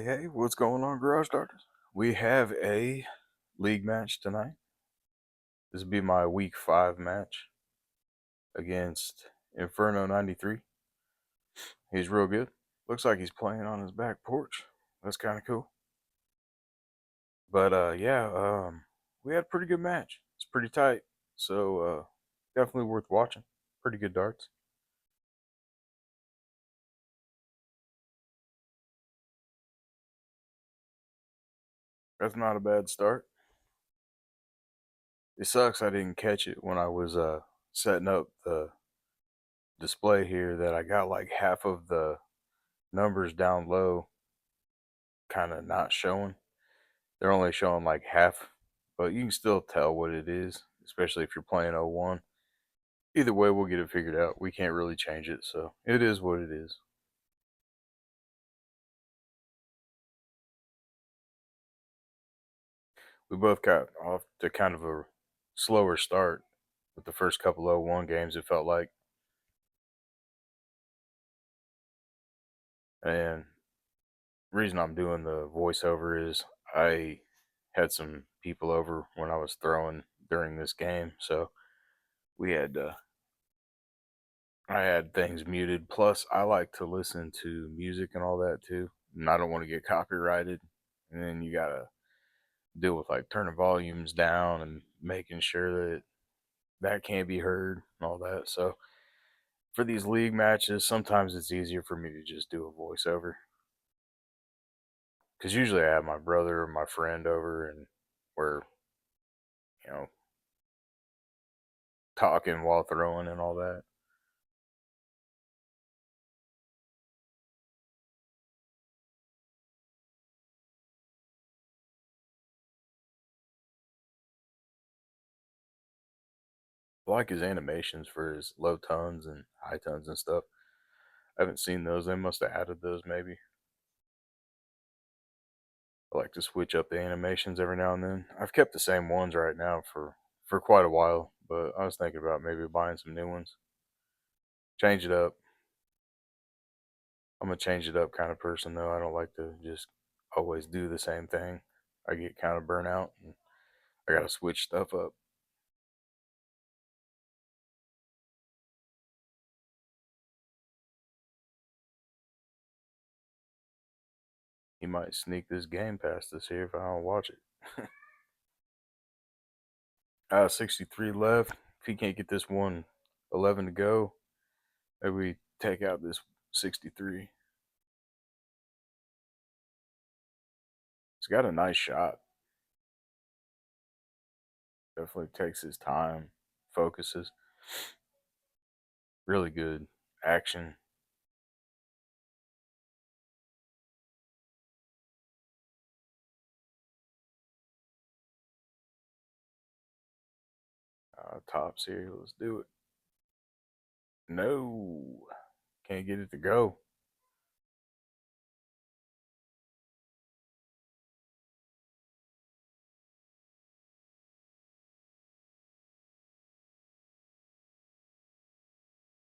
Hey, what's going on, Garage Starters? We have a league match tonight. This will be my week 5 match against Inferno93. He's real good. Looks like he's playing on his back porch. That's kind of cool. But we had a pretty good match. It's pretty tight. So definitely worth watching. Pretty good darts. That's not a bad start. It sucks I didn't catch it when I was setting up the display here that I got like half of the numbers down low kind of not showing. They're only showing like half, but you can still tell what it is, especially if you're playing 01. Either way, we'll get it figured out. We can't really change it, so it is what it is. We both got off to kind of a slower start with the first couple 01 games, it felt like. And reason I'm doing the voiceover is I had some people over when I was throwing during this game, so we had I had things muted. Plus, I like to listen to music and all that too, and I don't want to get copyrighted. And then you gotta deal with like turning volumes down and making sure that that can't be heard and all that. So for these league matches, sometimes it's easier for me to just do a voiceover because usually I have my brother or my friend over and we're you know talking while throwing and all that. I like his animations for his low tones and high tones and stuff. I haven't seen those. They must have added those maybe. I like to switch up the animations every now and then. I've kept the same ones right now for quite a while, but I was thinking about maybe buying some new ones. Change it up. I'm a change it up kind of person though. I don't like to just always do the same thing. I get kind of burnt out and I gotta switch stuff up. He might sneak this game past us here if I don't watch it. 63 left. If he can't get this one 11 to go, maybe we take out this 63. He's got a nice shot. Definitely takes his time, focuses. Really good action. Tops here. Let's do it. No, can't get it to go.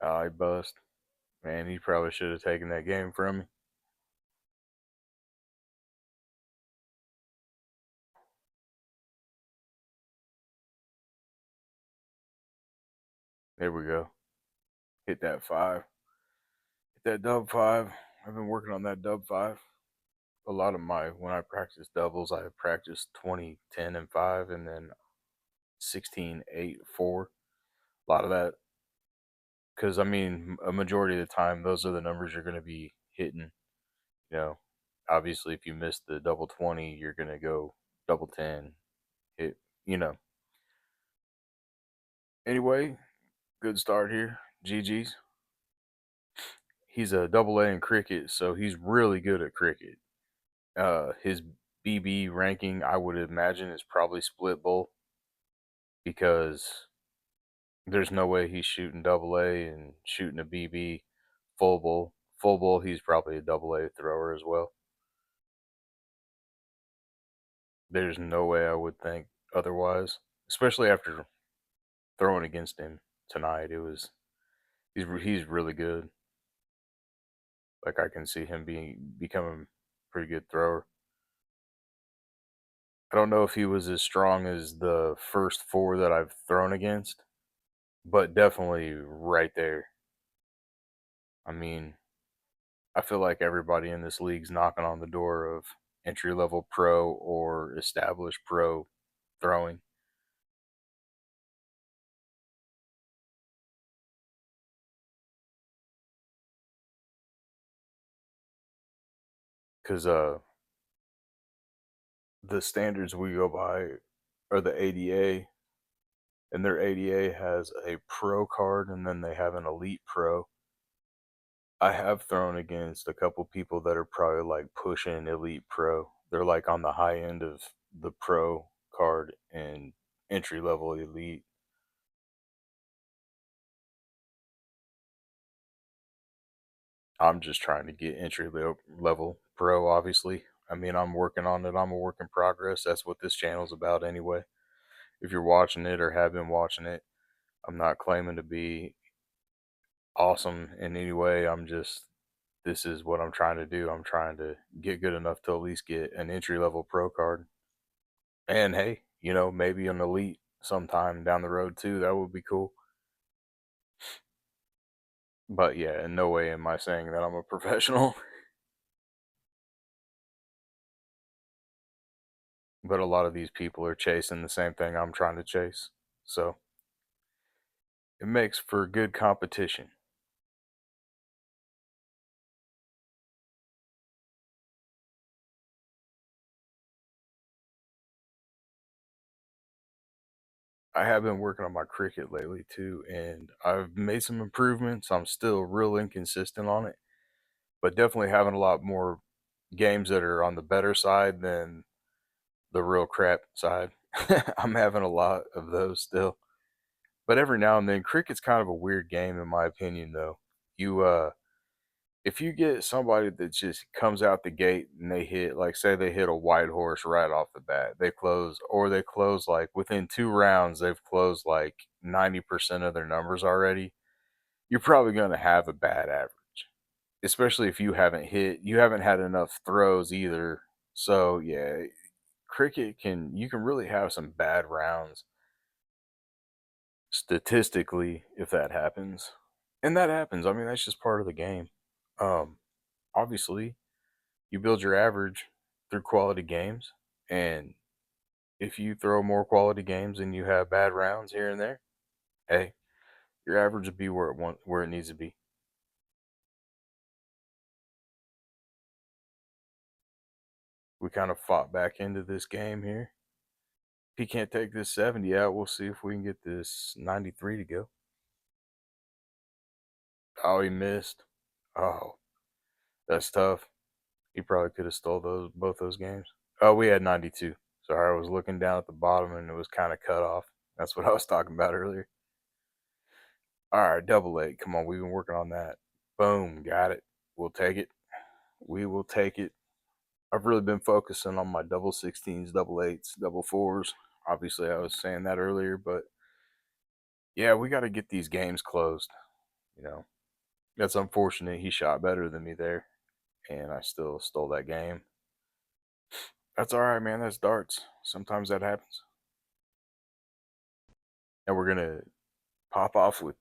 I bust. Man, he probably should have taken that game from me. There we go. Hit that 5. Hit that dub 5. I've been working on that dub 5. A lot of when I practice doubles, I practice 20, 10, and 5, and then 16, 8, 4. A lot of that. Because, I mean, a majority of the time, those are the numbers you're going to be hitting. You know, obviously, if you miss the double 20, you're going to go double 10. Hit, you know. Anyway, good start here. GG's. He's a double A in cricket, so he's really good at cricket. His BB ranking, I would imagine, is probably split bowl because there's no way he's shooting double A and shooting a BB full bowl. Full bowl, he's probably a double A thrower as well. There's no way I would think otherwise, especially after throwing against him tonight. He's really good. Like I can see him becoming pretty good thrower. I don't know if he was as strong as the first four that I've thrown against, but definitely right there. I mean, I feel like everybody in this league's knocking on the door of entry level pro or established pro throwing. Because the standards we go by are the ADA, and their ADA has a pro card and then they have an elite pro. I have thrown against a couple people that are probably like pushing elite pro. They're like on the high end of the pro card and entry level elite. I'm just trying to get level pro, obviously. I mean, I'm working on it. I'm a work in progress. That's what this channel's about anyway. If you're watching it or have been watching it, I'm not claiming to be awesome in any way. This is what I'm trying to do. I'm trying to get good enough to at least get an entry level pro card. And hey, maybe an elite sometime down the road too. That would be cool. But yeah, in no way am I saying that I'm a professional. But a lot of these people are chasing the same thing I'm trying to chase. So it makes for good competition. I have been working on my cricket lately too, and I've made some improvements. I'm still real inconsistent on it, but definitely having a lot more games that are on the better side than the real crap side. I'm having a lot of those still. But every now and then, cricket's kind of a weird game in my opinion though. You if you get somebody that just comes out the gate and they hit, like say they hit a white horse right off the bat, they close like within 2 rounds, they've closed like 90% of their numbers already, you're probably going to have a bad average, especially if you haven't had enough throws either. So yeah, you can really have some bad rounds statistically if that happens. And that happens. I mean, that's just part of the game. Um, Obviously, you build your average through quality games, and if you throw more quality games and you have bad rounds here and there, hey, your average will be where it needs to be. We kind of fought back into this game here. If he can't take this 70 out, we'll see if we can get this 93 to go. Oh, he missed. Oh, that's tough. He probably could have stole both those games. Oh, we had 92. Sorry, I was looking down at the bottom and it was kind of cut off. That's what I was talking about earlier. All right, double eight. Come on, we've been working on that. Boom, got it. We'll take it. We will take it. I've really been focusing on my double 16s, double eights, double fours. Obviously, I was saying that earlier, but yeah, we got to get these games closed. You know, that's unfortunate. He shot better than me there, and I still stole that game. That's all right, man. That's darts. Sometimes that happens. And we're gonna pop off with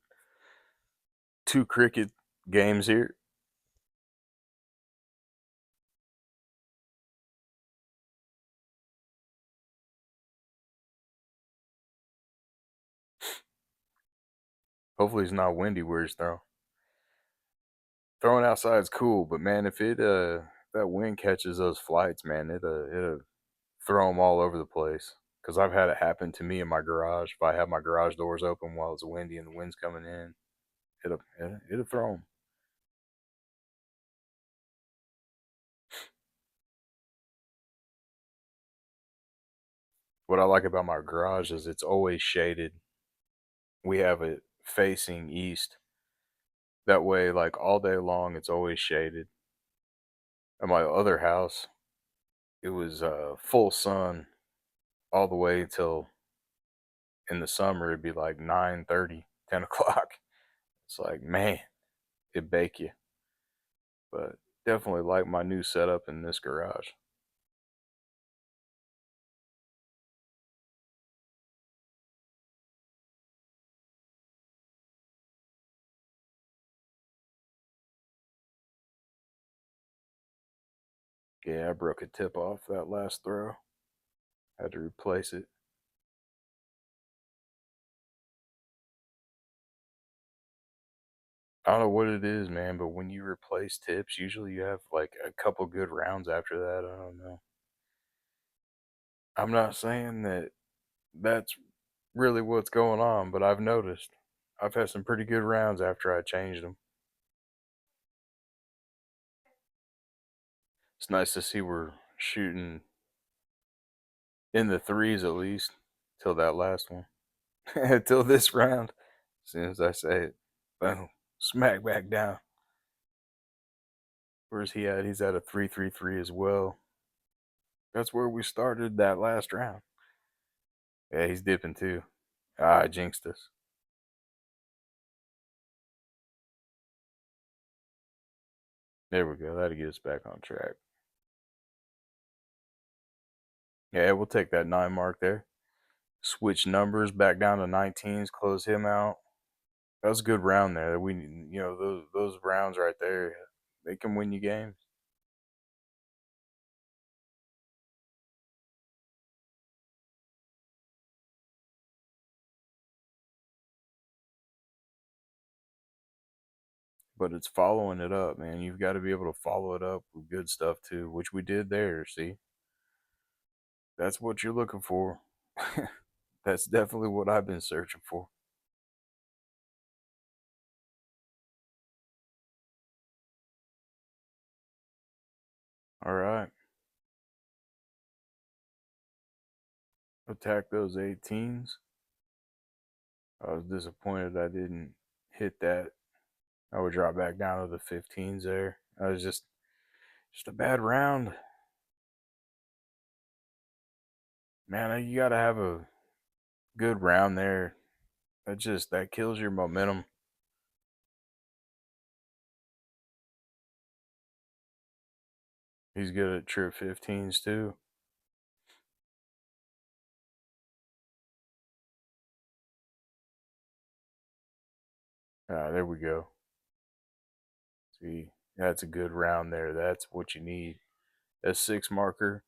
two cricket games here. Hopefully, it's not windy where he's throwing. Throwing outside is cool, but man, if that wind catches those flights, man, it'll throw them all over the place. Because I've had it happen to me in my garage. If I have my garage doors open while it's windy and the wind's coming in, it'll throw them. What I like about my garage is it's always shaded. We have it facing east. That way, like all day long, it's always shaded. At my other house, it was full sun all the way till in the summer it'd be like 9:30, 10 o'clock. It's like, man, it bake you. But Definitely like my new setup in this garage. Yeah, I broke a tip off that last throw. Had to replace it. I don't know what it is, man, but when you replace tips, usually you have like a couple good rounds after that. I don't know. I'm not saying that that's really what's going on, but I've noticed. I've had some pretty good rounds after I changed them. It's nice to see we're shooting in the threes at least till that last one. Till this round. As soon as I say it, boom, smack back down. Where's he at? He's at a 3-3-3 as well. That's where we started that last round. Yeah, he's dipping too. Ah, I jinxed us. There we go. That'll get us back on track. Yeah, we'll take that 9 mark there. Switch numbers back down to 19s, close him out. That was a good round there. Those rounds right there, they can win you games. But it's following it up, man. You've got to be able to follow it up with good stuff too, which we did there. See, that's what you're looking for. That's definitely what I've been searching for. All right, attack those 18s. I was disappointed I didn't hit that. I would drop back down to the 15s there. I was just a bad round. Man, you got to have a good round there. That kills your momentum. He's good at trip 15s too. Ah, there we go. See, that's a good round there. That's what you need. A 6 marker,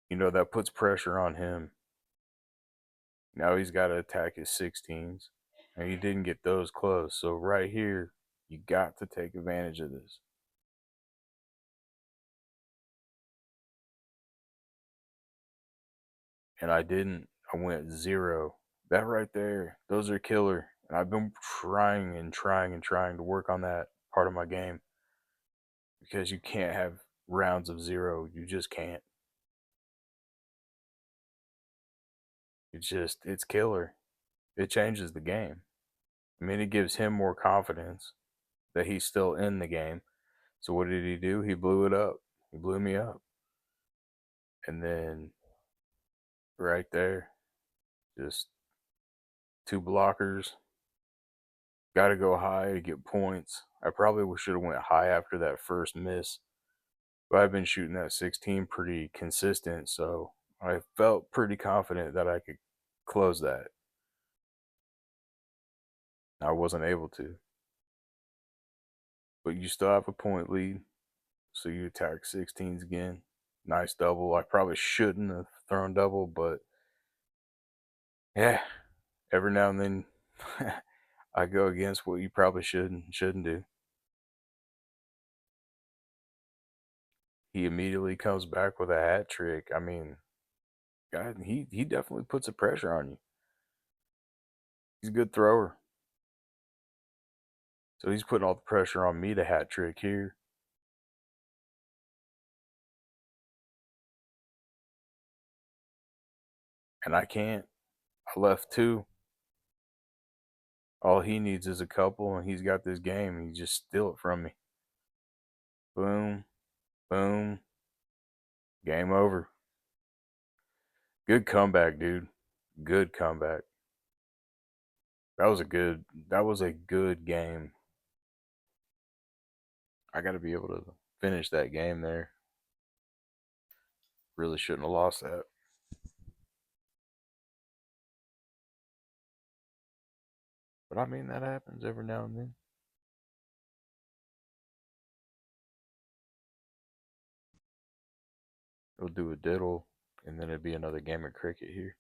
that puts pressure on him. Now he's got to attack his 16s. And he didn't get those close. So right here, you got to take advantage of this. And I didn't. I went 0. That right there, those are killer. And I've been trying and trying and trying to work on that part of my game because you can't have rounds of 0. You just can't. It's killer. It changes the game. I mean, it gives him more confidence that he's still in the game. So what did he do? He blew it up. He blew me up. And then right there, just 2 blockers. Got to go high to get points. I probably should have went high after that first miss. But I've been shooting that 16 pretty consistent, so I felt pretty confident that I could close that. I wasn't able to. But you still have a point lead, so you attack 16s again. Nice double. I probably shouldn't have thrown double, but yeah, every now and then I go against what you probably shouldn't do. He immediately comes back with a hat trick. I mean, God, he definitely puts a pressure on you. He's a good thrower. So he's putting all the pressure on me to hat trick here. And I can't. I left 2. All he needs is a couple, and he's got this game. He just steal it from me. Boom, boom, game over. Good comeback, dude. Good comeback. That was a good game. I got to be able to finish that game there. Really shouldn't have lost that. But I mean, that happens every now and then. We'll do a diddle, and then it'd be another game of cricket here.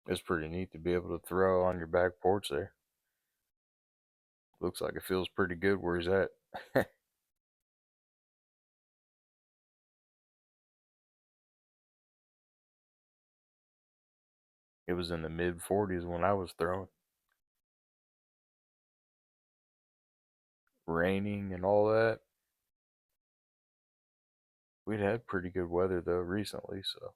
It's pretty neat to be able to throw on your back porch there. Looks like it feels pretty good where he's at. It was in the mid 40s when I was throwing. Raining and all that. We'd had pretty good weather though recently, so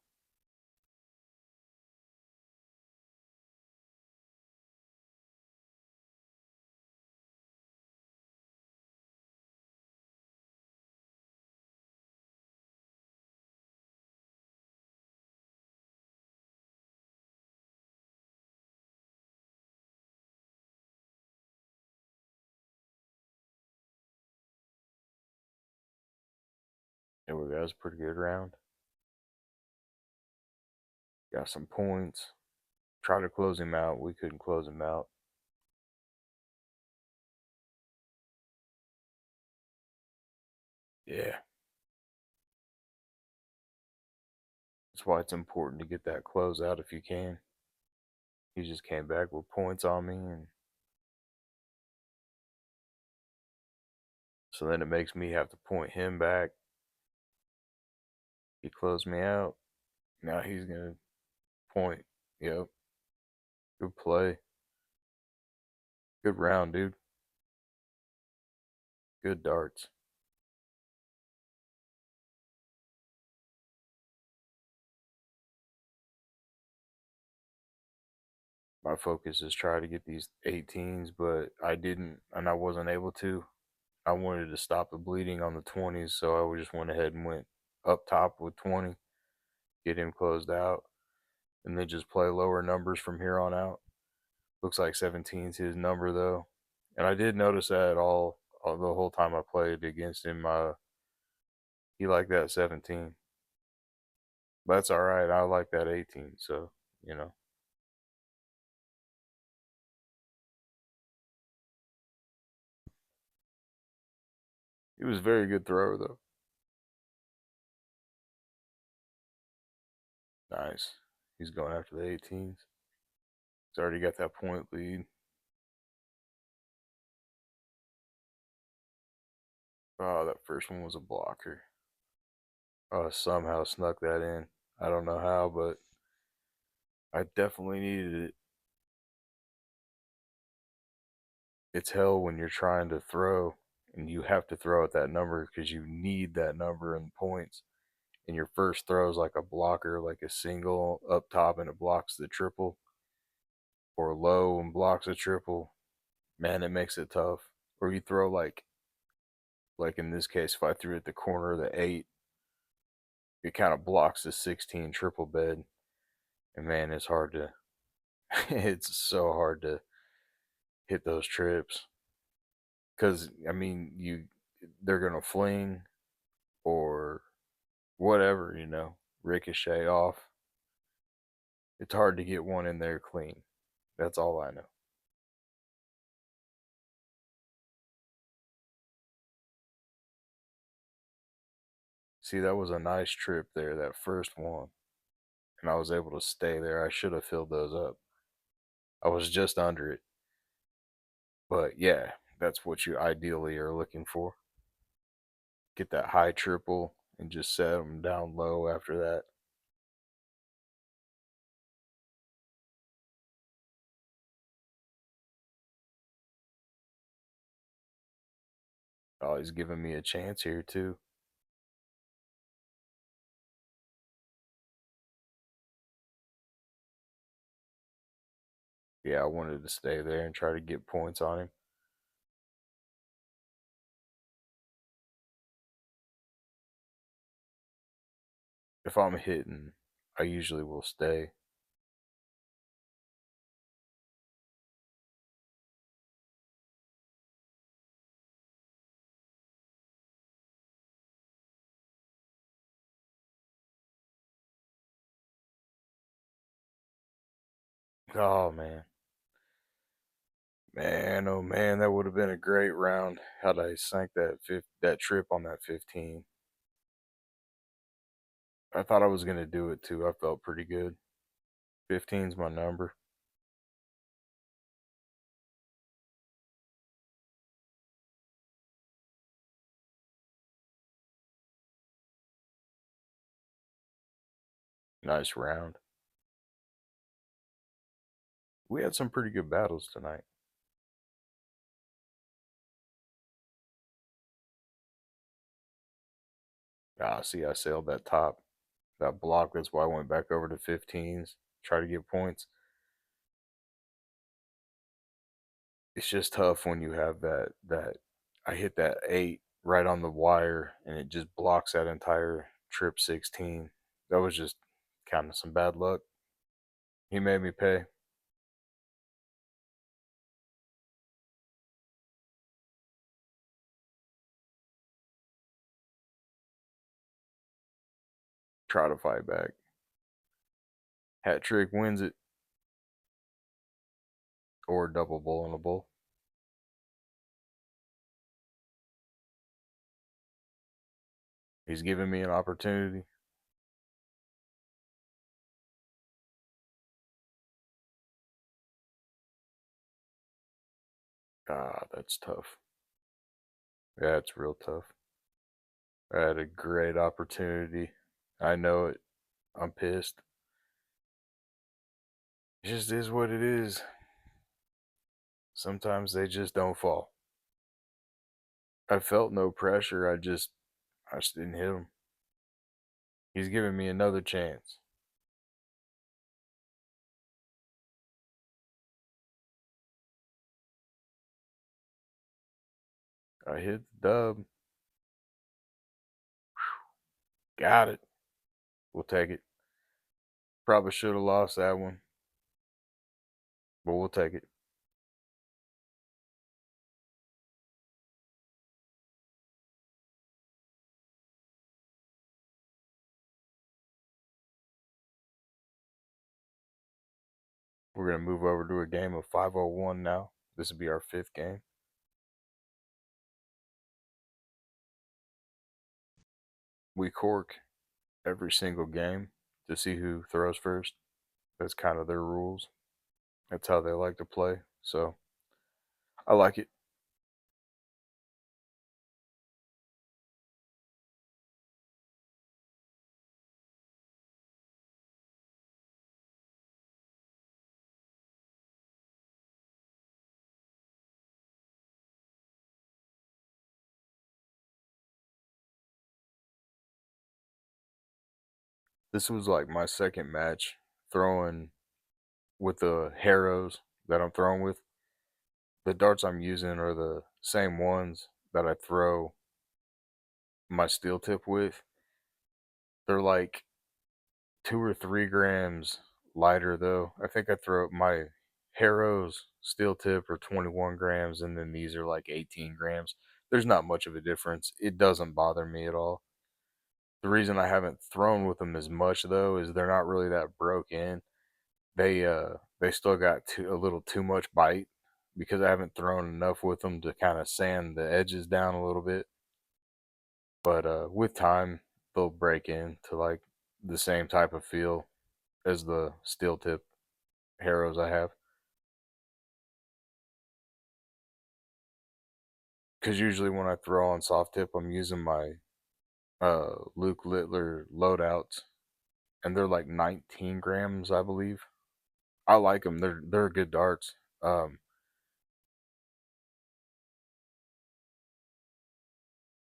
it was a pretty good round. Got some points. Tried to close him out. We couldn't close him out. Yeah. That's why it's important to get that close out if you can. He just came back with points on me, and so then it makes me have to point him back. He closed me out. Now he's gonna point. Yep. Good play. Good round, dude. Good darts. My focus is try to get these 18s, but I didn't, and I wasn't able to. I wanted to stop the bleeding on the 20s, so I just went ahead and went up top with 20, get him closed out, and then just play lower numbers from here on out. Looks like 17's his number though, and I did notice that all the whole time I played against him. He liked that 17, but that's all right. I like that 18, so you know he was a very good thrower though. Nice. He's going after the 18s. He's already got that point lead. Oh, that first one was a blocker. Oh, somehow snuck that in. I don't know how, but I definitely needed it. It's hell when you're trying to throw and you have to throw at that number because you need that number in points. And your first throw is like a blocker, like a single up top and it blocks the triple, or low and blocks a triple. Man, it makes it tough. Or you throw like in this case, if I threw at the corner of the 8, it kind of blocks the 16 triple bed. And man, it's hard to, it's so hard to hit those trips. Because, I mean, they're going to fling or whatever, ricochet off. It's hard to get one in there clean. That's all I know. See, that was a nice trip there, that first one. And I was able to stay there. I should have filled those up. I was just under it. But yeah, that's what you ideally are looking for. Get that high triple and just set them down low after that. Oh, he's giving me a chance here, too. Yeah, I wanted to stay there and try to get points on him. If I'm hitting, I usually will stay. Oh man. Man, oh man, that would have been a great round had I sank that trip on that 15. I thought I was gonna do it too. I felt pretty good. 15's my number. Nice round. We had some pretty good battles tonight. Ah, see, I sailed that top, that block. That's why I went back over to 15s, try to get points. It's just tough when you have that. I hit that 8 right on the wire, and it just blocks that entire trip 16. That was just kind of some bad luck. He made me pay. Try to fight back. Hat trick wins it, or double bull in a bull. He's giving me an opportunity. Ah, that's tough. That's real tough. I had a great opportunity. I know it. I'm pissed. It just is what it is. Sometimes they just don't fall. I felt no pressure. I just didn't hit him. He's giving me another chance. I hit the dub. Got it. We'll take it. Probably should have lost that one, but we'll take it. We're going to move over to a game of 501 now. This will be our 5th game. We cork every single game to see who throws first. That's kind of their rules. That's how they like to play. So I like it. This was like my second match throwing with the Harrows that I'm throwing with. The darts I'm using are the same ones that I throw my steel tip with. They're like 2 or 3 grams lighter though. I think I throw my Harrows steel tip are 21 grams, and then these are like 18 grams. There's not much of a difference. It doesn't bother me at all. The reason I haven't thrown with them as much though is they're not really that broke in. They still got a little too much bite because I haven't thrown enough with them to kind of sand the edges down a little bit. But with time, they'll break into like the same type of feel as the steel tip Harrows I have. Because usually when I throw on soft tip, I'm using my Luke Littler loadouts, and they're like 19 grams, I believe. I like them. They're good darts.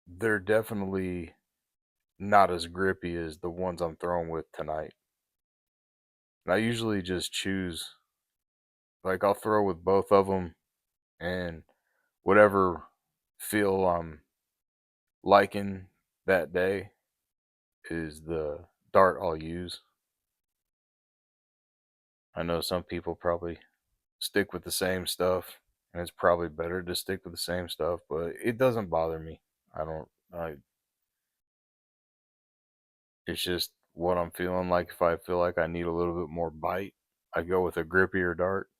They're definitely not as grippy as the ones I'm throwing with tonight. And I usually just choose Like I'll throw with both of them, and whatever feel I'm liking that day is the dart I'll use. I know some people probably stick with the same stuff, and it's probably better to stick with the same stuff, but it doesn't bother me. I don't. It's just what I'm feeling like. If I feel like I need a little bit more bite, I go with a grippier dart.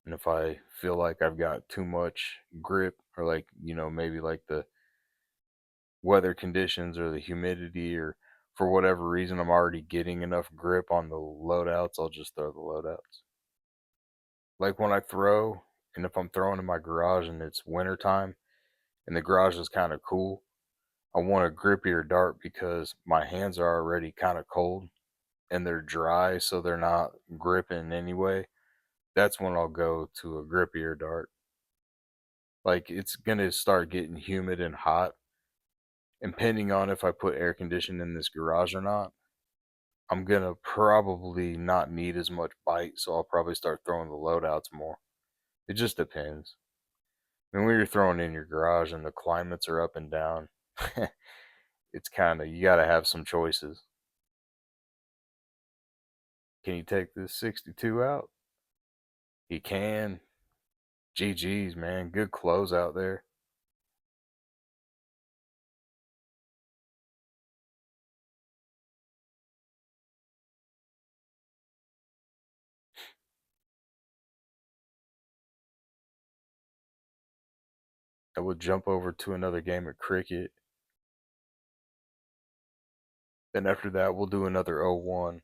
And if I feel like I've got too much grip, or like, maybe like the weather conditions or the humidity, or for whatever reason I'm already getting enough grip on the loadouts, I'll just throw the loadouts. Like when I throw, and if I'm throwing in my garage and it's wintertime and the garage is kind of cool, I want a grippier dart because my hands are already kind of cold and they're dry, so they're not gripping anyway. That's when I'll go to a grippier dart. Like it's gonna start getting humid and hot, and depending on if I put air conditioning in this garage or not, I'm gonna probably not need as much bite, so I'll probably start throwing the loadouts more. It just depends. I mean, when you're throwing in your garage and the climates are up and down, it's kind of, you gotta have some choices. Can you take this 62 out? You can. GG's, man. Good close out there. I would jump over to another game of cricket. Then after that, we'll do another 0-1.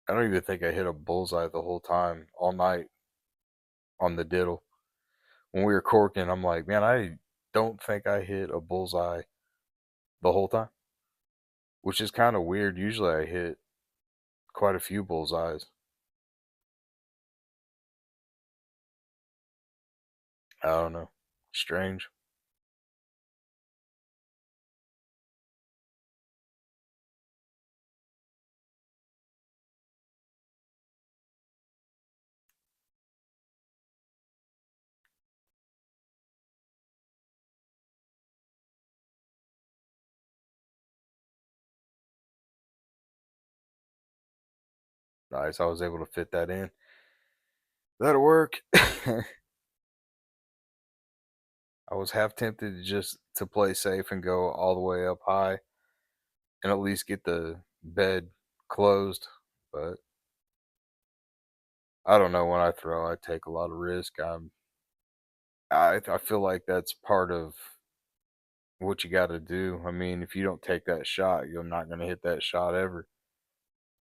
I don't even think I hit a bullseye the whole time, all night on the diddle. When we were corking, I'm like, man, I don't think I hit a bullseye the whole time, which is kind of weird. Usually I hit quite a few bullseyes. I don't know. Strange. Nice. I was able to fit that in. That'll work. I was half tempted to just to play safe and go all the way up high and at least get the bed closed, but I don't know. When I throw, I take a lot of risk. I feel like that's part of what you got to do. I mean, if you don't take that shot, you're not going to hit that shot ever.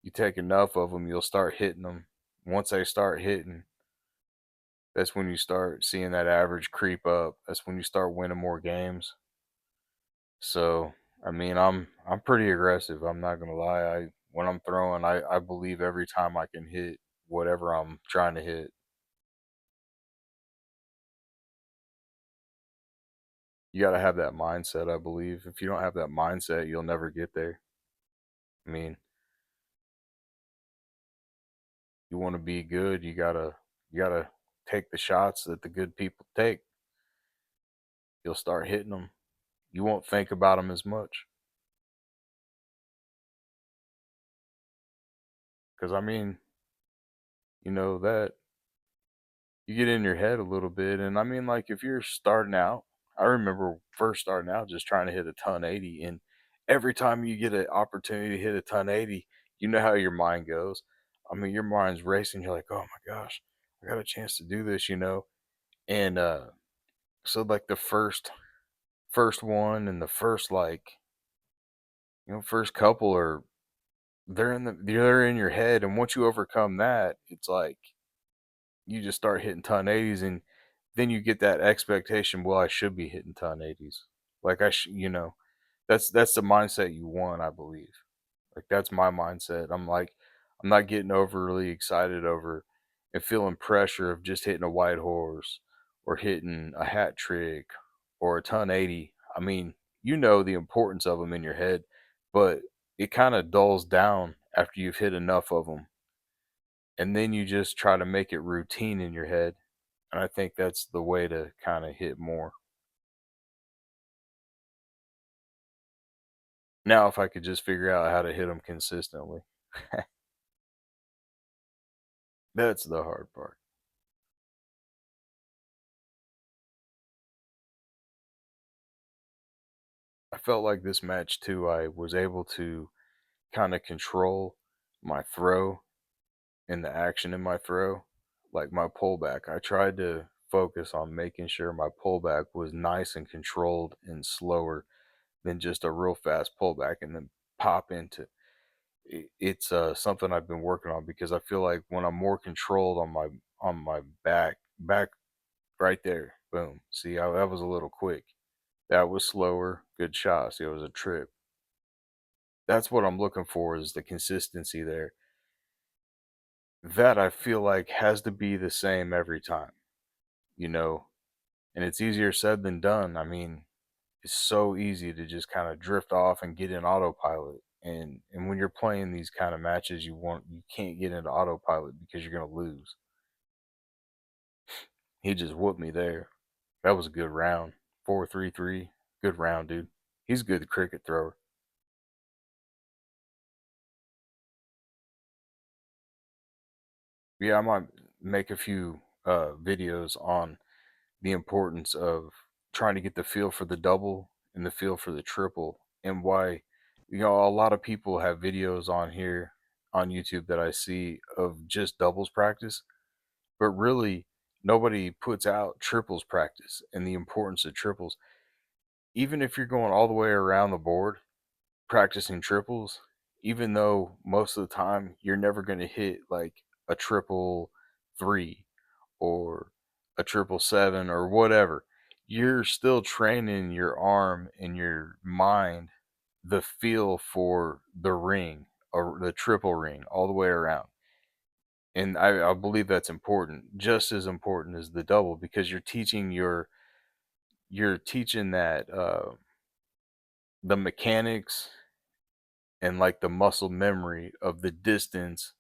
You take enough of them, you'll start hitting them. Once they start hitting, that's when you start seeing that average creep up. That's when you start winning more games. So, I mean, I'm pretty aggressive. I'm not gonna lie. When I'm throwing, I believe every time I can hit whatever I'm trying to hit. You got to have that mindset, I believe. If you don't have that mindset, you'll never get there. I mean, you want to be good, you gotta take the shots that the good people take. You'll start hitting them. You won't think about them as much. Because I mean, that you get in your head a little bit, and I mean, like if you're starting out, I remember first starting out just trying to hit a ton 80, and every time you get an opportunity to hit a ton 80, you know how your mind goes. I mean, your mind's racing. You're like, oh my gosh, I got a chance to do this. And so like the first one and the first like first couple are they're in your head, and once you overcome that, it's like you just start hitting ton 80s, and then you get that expectation, well, I should be hitting ton 80s. Like that's the mindset you want, I believe. Like that's my mindset. I'm like, I'm not getting overly excited over and feeling pressure of just hitting a white horse or hitting a hat trick or a ton 80. I mean, you know the importance of them in your head, but it kind of dulls down after you've hit enough of them. And then you just try to make it routine in your head. And I think that's the way to kind of hit more. Now, if I could just figure out how to hit them consistently, that's the hard part. I felt like this match too, I was able to kind of control my throw and the action in my throw, like my pullback. I tried to focus on making sure my pullback was nice and controlled and slower than just a real fast pullback and then pop into. It's something I've been working on because I feel like when I'm more controlled on my back right there, boom. See, that was a little quick. That was slower. Good shot. See, it was a trip. That's what I'm looking for is the consistency there. That I feel like has to be the same every time, you know, and it's easier said than done. I mean, it's so easy to just kind of drift off and get in autopilot. And when you're playing these kind of matches, you can't get into autopilot because you're gonna lose. He just whooped me there. That was a good round. 4-3-3. Good round, dude. He's a good cricket thrower. Yeah, I might make a few videos on the importance of trying to get the feel for the double and the feel for the triple and why a lot of people have videos on here on YouTube that I see of just doubles practice, but really nobody puts out triples practice and the importance of triples. Even if you're going all the way around the board practicing triples, even though most of the time you're never going to hit like a triple three or a triple seven or whatever, you're still training your arm and your mind the feel for the ring or the triple ring all the way around. And I believe that's important, just as important as the double, because you're teaching that the mechanics and like the muscle memory of the distance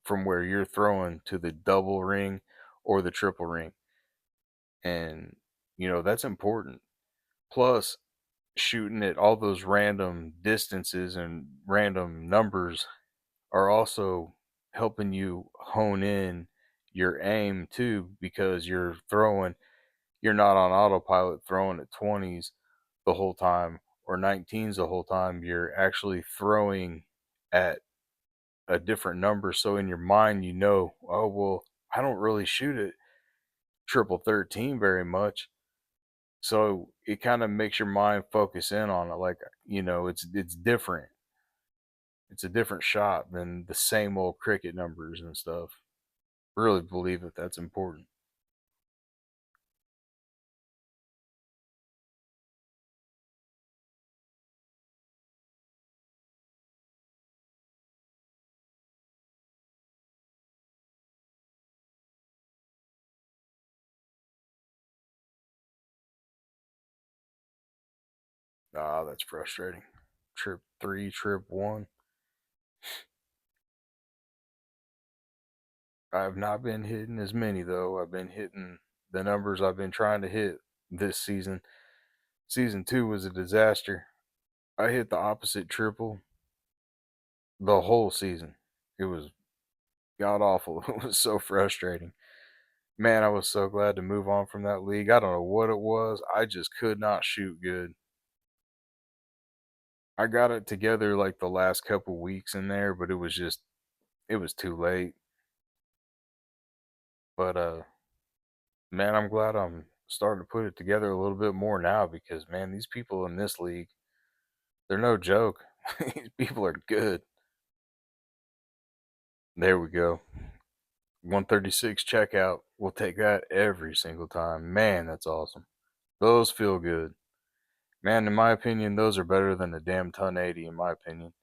from where you're throwing to the double ring or the triple ring. And that's important. Plus, shooting at all those random distances and random numbers are also helping you hone in your aim too, because you're not on autopilot throwing at 20s the whole time or 19s the whole time. You're actually throwing at a different number. So in your mind, oh, well, I don't really shoot at triple 13 very much. So it kind of makes your mind focus in on it. Like, it's different. It's a different shot than the same old cricket numbers and stuff. Really believe that that's important. Ah, that's frustrating. Trip three, trip one. I've not been hitting as many though. I've been hitting the numbers I've been trying to hit this season. Season two was a disaster. I hit the opposite triple the whole season. It was god awful. It was so frustrating. Man, I was so glad to move on from that league. I don't know what it was. I just could not shoot good. I got it together like the last couple weeks in there, but it was too late. But man, I'm glad I'm starting to put it together a little bit more now because man, these people in this league, they're no joke. These people are good. There we go. 136 checkout. We'll take that every single time. Man, that's awesome. Those feel good. Man, in my opinion, those are better than a damn ton 80 in my opinion.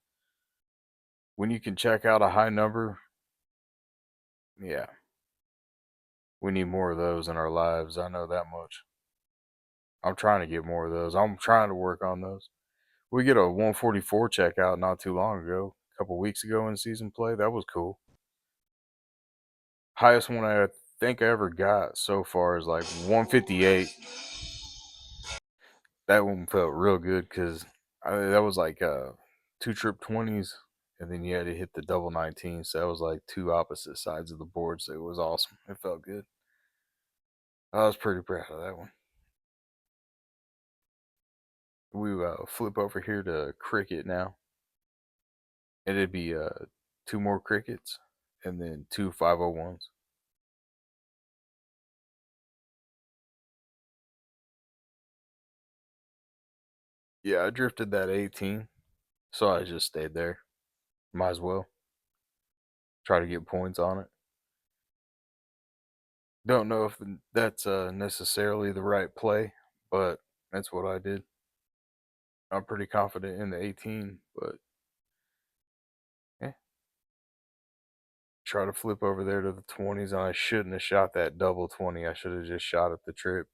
When you can check out a high number, yeah. We need more of those in our lives. I know that much. I'm trying to get more of those. I'm trying to work on those. We get a 144 check out not too long ago, a couple weeks ago in season play. That was cool. Highest one I think I ever got so far is like 158. That one felt real good because that was like two trip 20s, and then you had to hit the double 19. So that was like two opposite sides of the board. So it was awesome. It felt good. I was pretty proud of that one. We flip over here to cricket now. It'd be two more crickets and then two 501s. Yeah, I drifted that 18, so I just stayed there. Might as well try to get points on it. Don't know if that's necessarily the right play, but that's what I did. I'm pretty confident in the 18, but eh, try to flip over there to the 20s, and I shouldn't have shot that double 20. I should have just shot at the trip.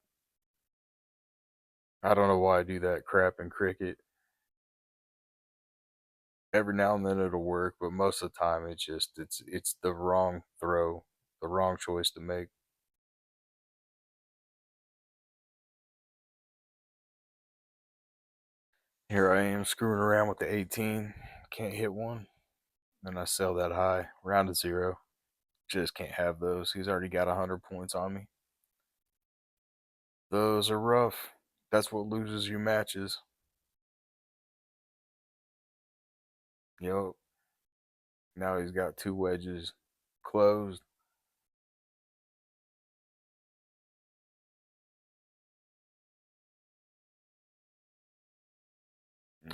I don't know why I do that crap in cricket. Every now and then it'll work, but most of the time it's the wrong throw, the wrong choice to make. Here I am screwing around with the 18, can't hit one. Then I sell that high, round to zero. Just can't have those. He's already got 100 points on me. Those are rough. That's what loses you matches. Yup. Now he's got two wedges closed.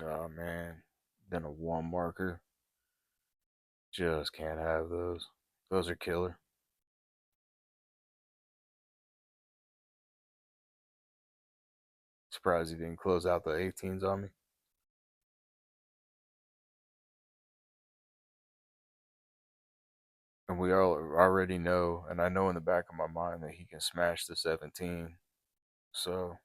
Oh man. Then a one marker. Just can't have those. Those are killer. Surprised he didn't close out the 18s on me. And we all already know, and I know in the back of my mind that he can smash the 17. So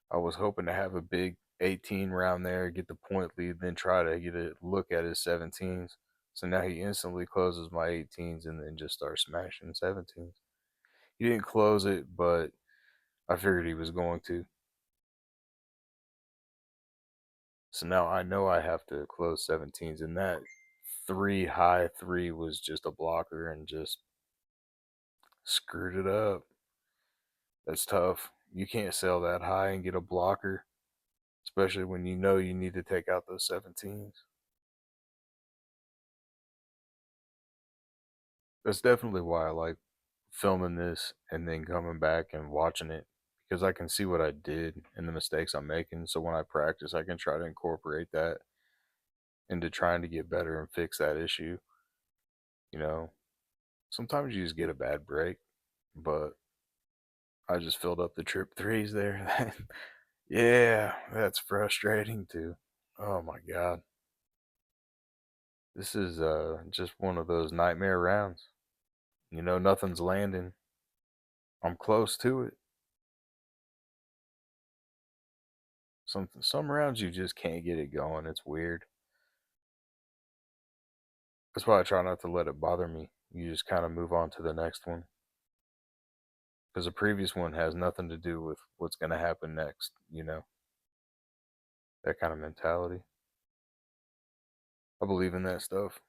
I was hoping to have a big 18 round there, get the point lead, then try to get a look at his 17s. So now he instantly closes my 18s and then just starts smashing 17s. He didn't close it, but I figured he was going to. So now I know I have to close 17s, and that three high three was just a blocker and just screwed it up. That's tough. You can't sell that high and get a blocker, especially when you know you need to take out those 17s. That's definitely why I like filming this and then coming back and watching it because I can see what I did and the mistakes I'm making. So when I practice, I can try to incorporate that into trying to get better and fix that issue. You know, sometimes you just get a bad break, but I just filled up the trip threes there. Yeah, that's frustrating too. Oh my God. This is just one of those nightmare rounds. Nothing's landing. I'm close to it. Some rounds you just can't get it going. It's weird. That's why I try not to let it bother me. You just kind of move on to the next one. Because the previous one has nothing to do with what's going to happen next. That kind of mentality. I believe in that stuff.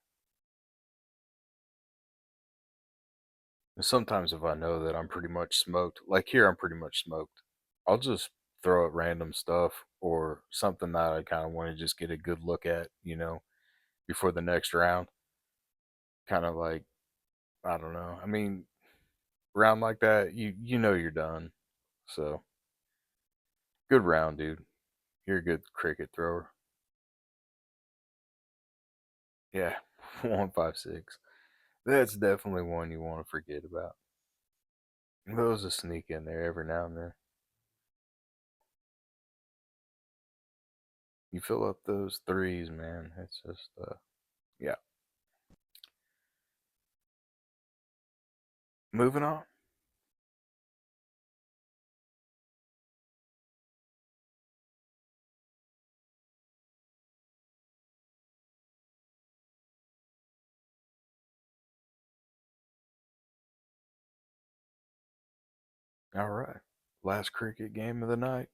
And sometimes if I know that I'm pretty much smoked, like here, I'm pretty much smoked, I'll just throw at random stuff or something that I kind of want to just get a good look at, before the next round. Kind of like, I don't know. I mean, round like that, you know you're done. So, good round, dude. You're a good cricket thrower. Yeah, 156. That's definitely one you want to forget about. Those will sneak in there every now and then. You fill up those threes, man. It's just, yeah. Moving on. All right. Last cricket game of the night.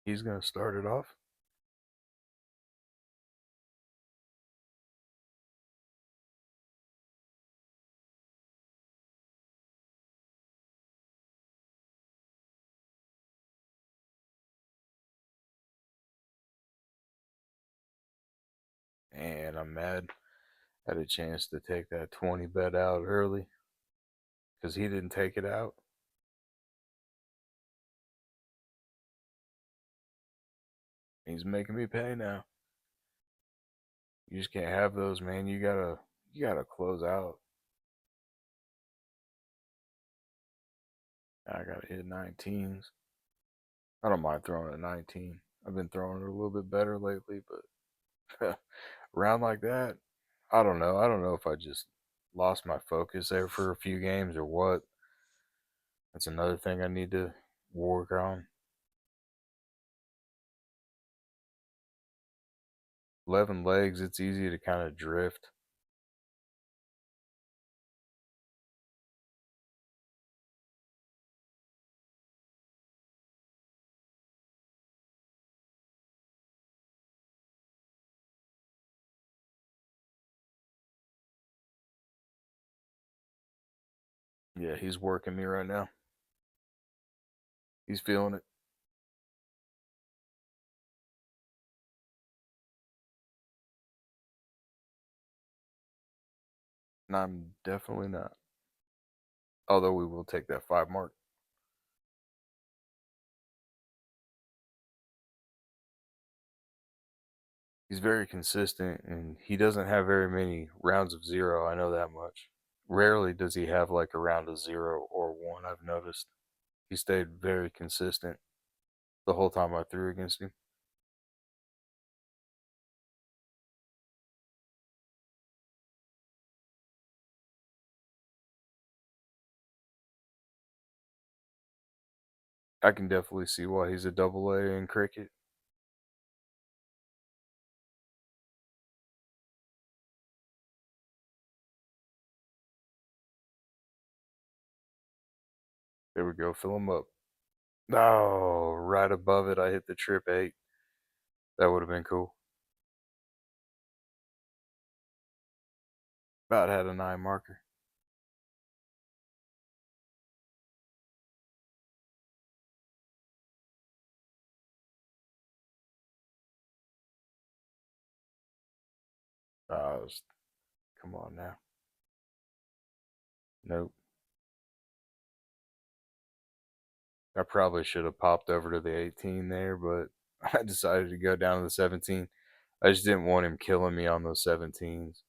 He's going to start it off. And I'm mad. Had a chance to take that 20 bet out early because he didn't take it out. He's making me pay now. You just can't have those, man. You gotta close out. I gotta hit 19s. I don't mind throwing a 19. I've been throwing it a little bit better lately, but around like that, I don't know. I don't know if I just lost my focus there for a few games or what. That's another thing I need to work on. 11 legs, it's easy to kind of drift. Yeah, he's working me right now. He's feeling it. And I'm definitely not. Although we will take that 5 mark. He's very consistent and he doesn't have very many rounds of zero. I know that much. Rarely does he have like a round of 0 or 1, I've noticed. He stayed very consistent the whole time I threw against him. I can definitely see why he's a double A in cricket. There we go, fill him up. No, right above it, I hit the trip 8. That would have been cool. About had a 9 marker. Was, come on now. Nope. I probably should have popped over to the 18 there, but I decided to go down to the 17. I just didn't want him killing me on those 17s.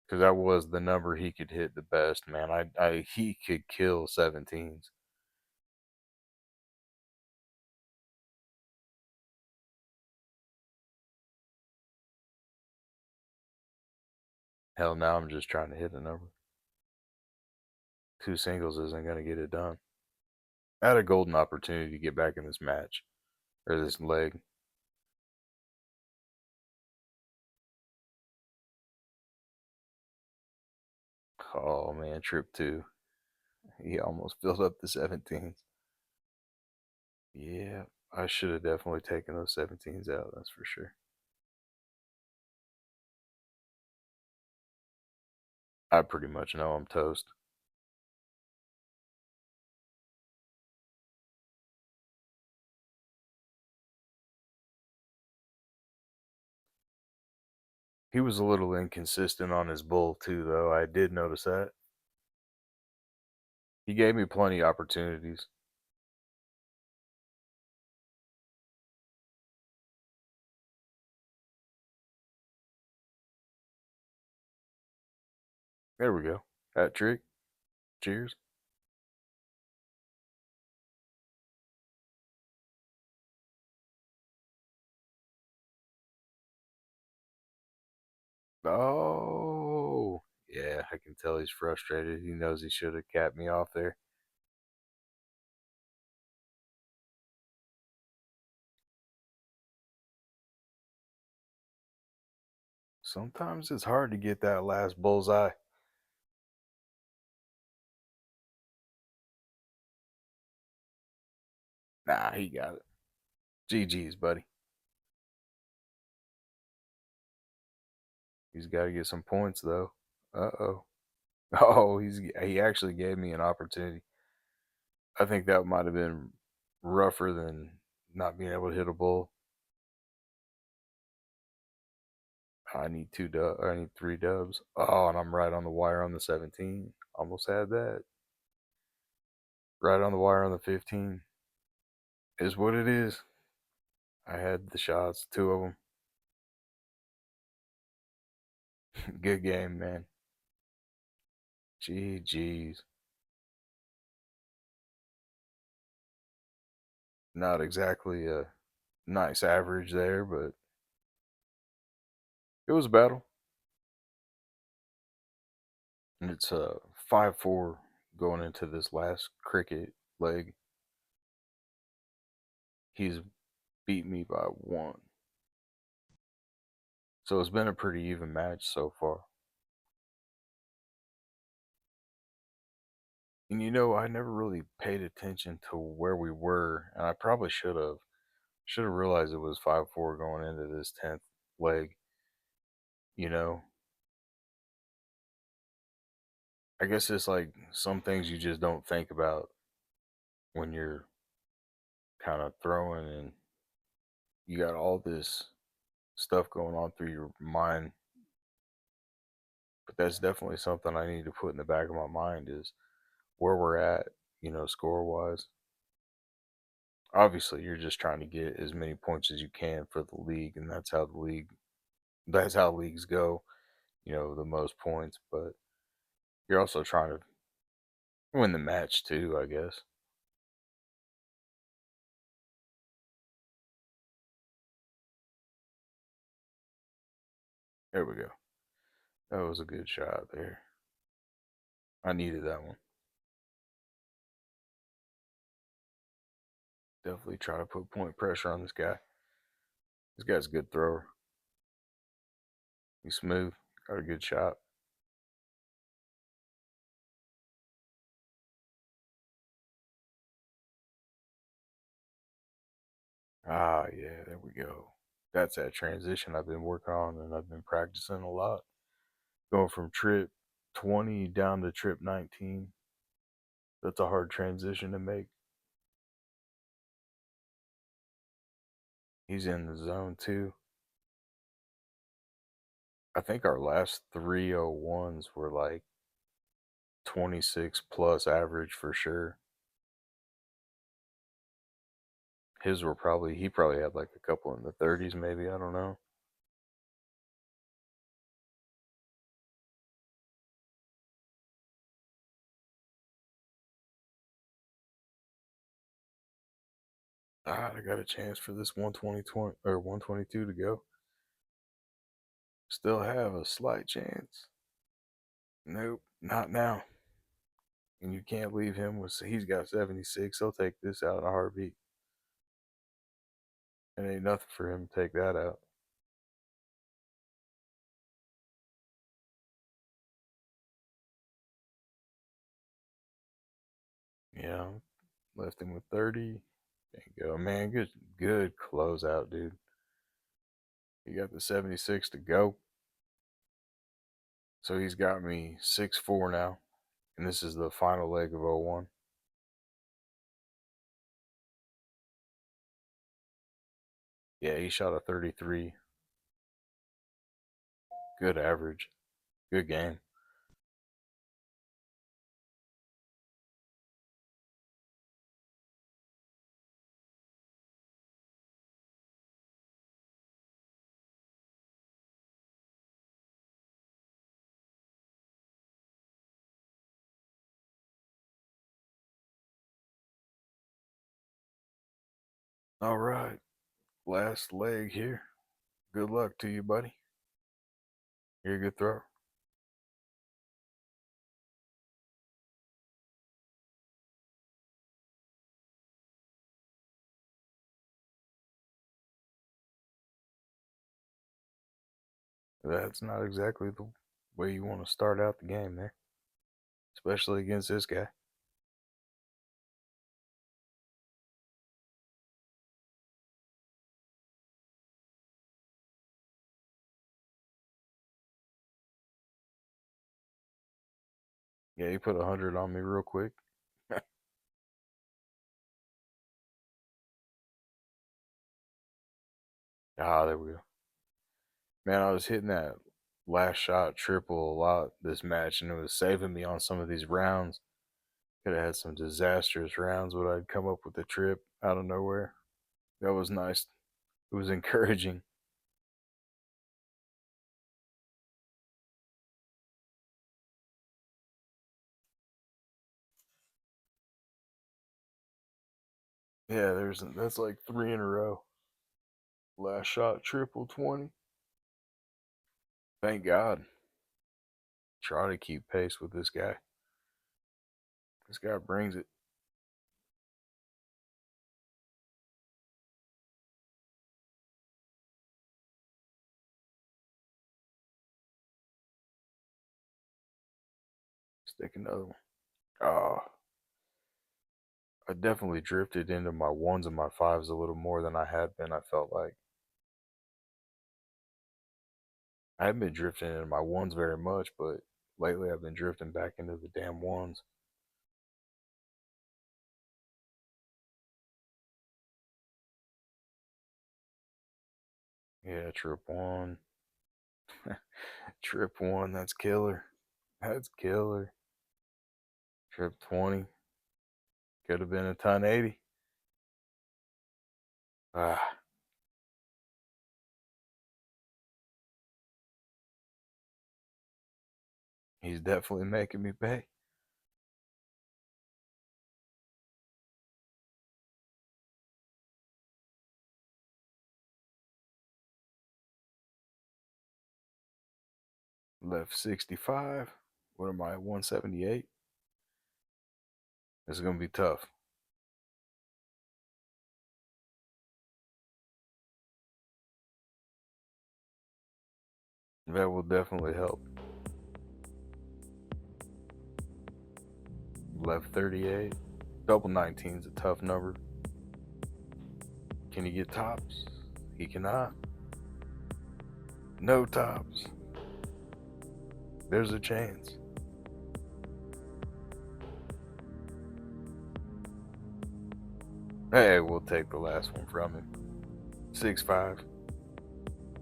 Because that was the number he could hit the best, man. He could kill 17s. Hell, now I'm just trying to hit a number. 2 singles isn't going to get it done. I had a golden opportunity to get back in this match, or this leg. Oh, man, trip 2. He almost filled up the 17s. Yeah, I should have definitely taken those 17s out, that's for sure. I pretty much know I'm toast. He was a little inconsistent on his bull, too, though. I did notice that. He gave me plenty of opportunities. There we go. Hat trick. Cheers. Oh, yeah, I can tell he's frustrated. He knows he should have capped me off there. Sometimes it's hard to get that last bullseye. Nah, he got it. GG's, buddy. He's got to get some points though. Uh-oh. Oh, he actually gave me an opportunity. I think that might have been rougher than not being able to hit a bull. I need I need 3 dubs. Oh, and I'm right on the wire on the 17. Almost had that. Right on the wire on the 15. Is what it is. I had the shots, 2 of them. Good game, man. GG's. Not exactly a nice average there, but it was a battle. And it's 5-4 going into this last cricket leg. He's beat me by 1. So it's been a pretty even match so far. And I never really paid attention to where we were, and I probably should have. Should have realized it was 5-4 going into this 10th leg. You know, I guess it's like some things you just don't think about when you're kind of throwing and you got all this stuff going on through your mind. But that's definitely something I need to put in the back of my mind is where we're at, score wise. Obviously, you're just trying to get as many points as you can for the league, and that's how leagues go, the most points, but you're also trying to win the match too, I guess. There we go. That was a good shot there. I needed that one. Definitely try to put point pressure on this guy. This guy's a good thrower. He's smooth. Got a good shot. Ah, yeah, there we go. That's that transition I've been working on and I've been practicing a lot. Going from trip 20 down to trip 19. That's a hard transition to make. He's in the zone too. I think our last 301s were like 26 plus average for sure. He probably had like a couple in the 30s, maybe. I don't know. Ah, I got a chance for this 120 or 122 to go. Still have a slight chance. Nope, not now. And you can't leave him with, he's got 76. He'll take this out in a heartbeat. It ain't nothing for him to take that out. Yeah, left him with 30. There you go, man. Good closeout, dude. He got the 76 to go. So he's got me 6-4 now. And this is the final leg of 01. Yeah, he shot a 33. Good average. Good game. All right. Last leg here. Good luck to you, buddy. You're a good thrower. That's not exactly the way you want to start out the game there, especially against this guy. Yeah, he put 100 on me real quick. There we go. Man, I was hitting that last shot triple a lot this match, and it was saving me on some of these rounds. Could have had some disastrous rounds, but I'd come up with a trip out of nowhere. That was nice. It was encouraging. Yeah, that's like 3 in a row. Last shot triple 20. Thank God. Try to keep pace with this guy. This guy brings it. Stick another one. Oh, I definitely drifted into my ones and my fives a little more than I had been, I felt like. I haven't been drifting into my ones very much, but lately I've been drifting back into the damn ones. Yeah, trip one. Trip one, that's killer. That's killer. Trip 20. Could have been a ton 80. Ah, he's definitely making me pay. Left 65. What am I, 178? This is going to be tough. That will definitely help. Left 38. Double 19 is a tough number. Can he get tops? He cannot. No tops. There's a chance. Hey, we'll take the last one from him. 6'5".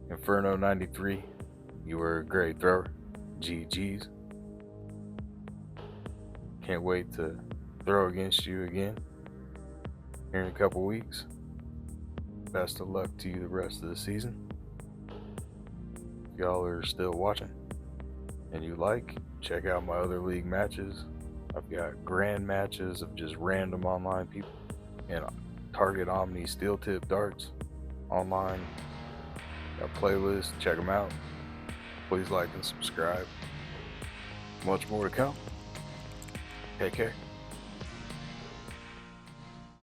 Inferno93. You were a great thrower. GG's. Can't wait to throw against you again here in a couple weeks. Best of luck to you the rest of the season. If y'all are still watching and you like, check out my other league matches. I've got grand matches of just random online people and Target Omni steel tip darts online. Got playlists, check them out. Please like and subscribe. Much more to come. Take care.